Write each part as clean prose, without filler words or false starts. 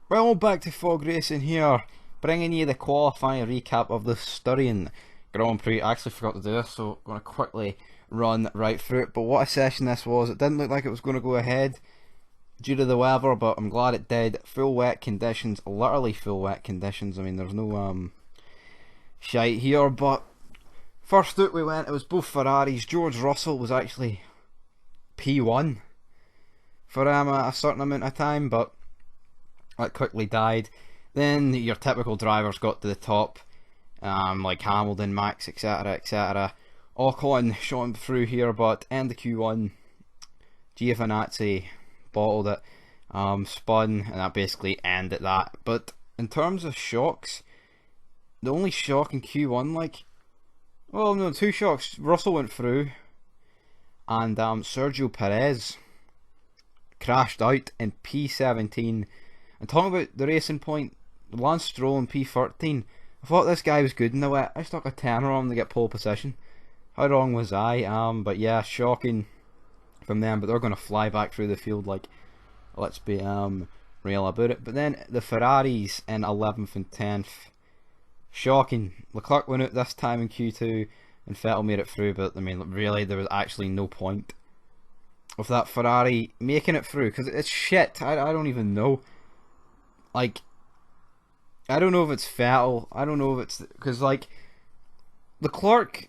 Well, back to Fog Racing here, bringing you the qualifying recap of the Styrian Grand Prix. I actually forgot to do this, so I'm going to quickly run right through it. But what a session this was. It didn't look like it was going to go ahead due to the weather, but I'm glad it did. Full wet conditions, literally full wet conditions. I mean, there's no shite here, but first out we went, it was both Ferraris. George Russell was actually P1 for a certain amount of time, but that quickly died. Then your typical drivers got to the top, like Hamilton, Max, etc, etc. Ocon shot through here, but end of Q1, Giovinazzi bottled it, spun, and that basically ended that. But in terms of shocks, the only shock in Q1, like, well, no, two shocks. Russell went through, and Sergio Perez crashed out in P17. And talking about the racing point, Lance Stroll in P13, I thought this guy was good in the wet. I stuck a tenner on him to get pole position. How wrong was I? But yeah, shocking from them. But they're going to fly back through the field, like, let's be real about it. But then the Ferraris in 11th and 10th, shocking. Leclerc went out this time in Q2, and Vettel made it through. But I mean, really, there was actually no point of that Ferrari making it through, because it's shit. I don't even know. Like, I don't know if it's Vettel, I don't know if it's, because like, Leclerc,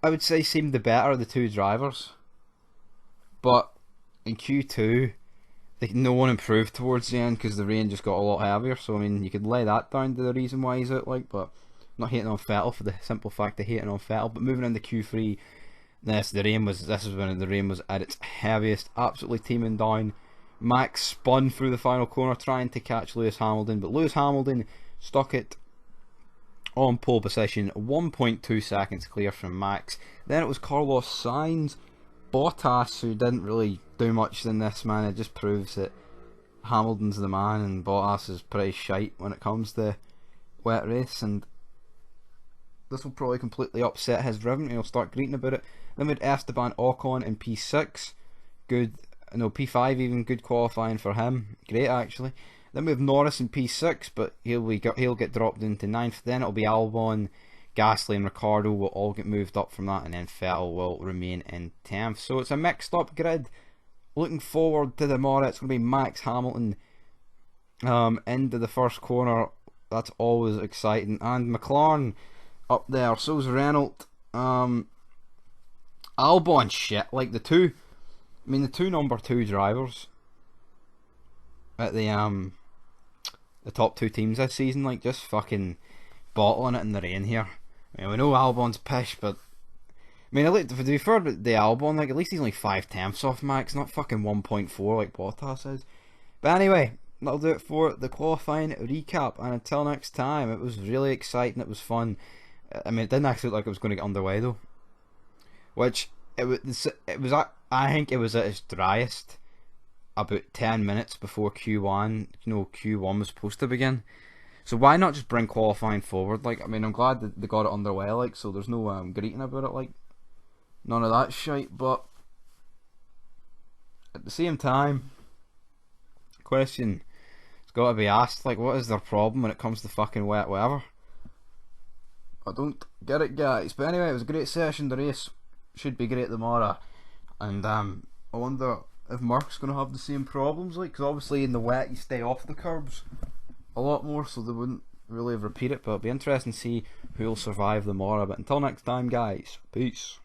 I would say, seemed the better of the two drivers, but in Q2, no one improved towards the end because the rain just got a lot heavier. So I mean, you could lay that down to the reason why he's out, like, but I'm not hating on Vettel for the simple fact of hating on Vettel. But moving into Q3, this is when the rain was at its heaviest, absolutely teeming down. Max spun through the final corner trying to catch Lewis Hamilton, but Lewis Hamilton stuck it on pole position, 1.2 seconds clear from Max. Then it was Carlos Sainz, Bottas, who didn't really do much in this, man. It just proves that Hamilton's the man and Bottas is pretty shite when it comes to wet race, and this will probably completely upset his rhythm. He'll start greeting about it. Then we had Esteban Ocon in P6, good. No, P5 even, good qualifying for him. Great, actually. Then we have Norris in P6, but he'll get dropped into 9th. Then it'll be Albon, Gasly and Ricciardo will all get moved up from that, and then Vettel will remain in 10th. So it's a mixed up grid. Looking forward to tomorrow. It's going to be Max Hamilton into the first corner. That's always exciting. And McLaren up there. So's Renault. Albon, shit. Like the two number 2 drivers at the top 2 teams this season, like, just fucking bottling it in the rain here. I mean, we know Albon's pish, but I mean, to be fair to the Albon, like, at least he's only 5/10 off Max, not fucking 1.4 like Bottas is. But anyway, that'll do it for the qualifying recap, and until next time, it was really exciting, it was fun. I mean, it didn't actually look like it was going to get underway though, which it was I think it was at its driest about 10 minutes before Q1. You know, Q1 was supposed to begin. So why not just bring qualifying forward? Like, I mean, I'm glad that they got it underway, like, so there's no greeting about it, like, none of that shite. But at the same time, question has got to be asked, like, what is their problem when it comes to fucking wet weather? I don't get it, guys. But anyway, it was a great session. The race should be great tomorrow. And I wonder if Mark's going to have the same problems, like, because obviously in the wet you stay off the curbs a lot more, so they wouldn't really repeat it. But it'll be interesting to see who'll survive tomorrow. But until next time, guys, peace.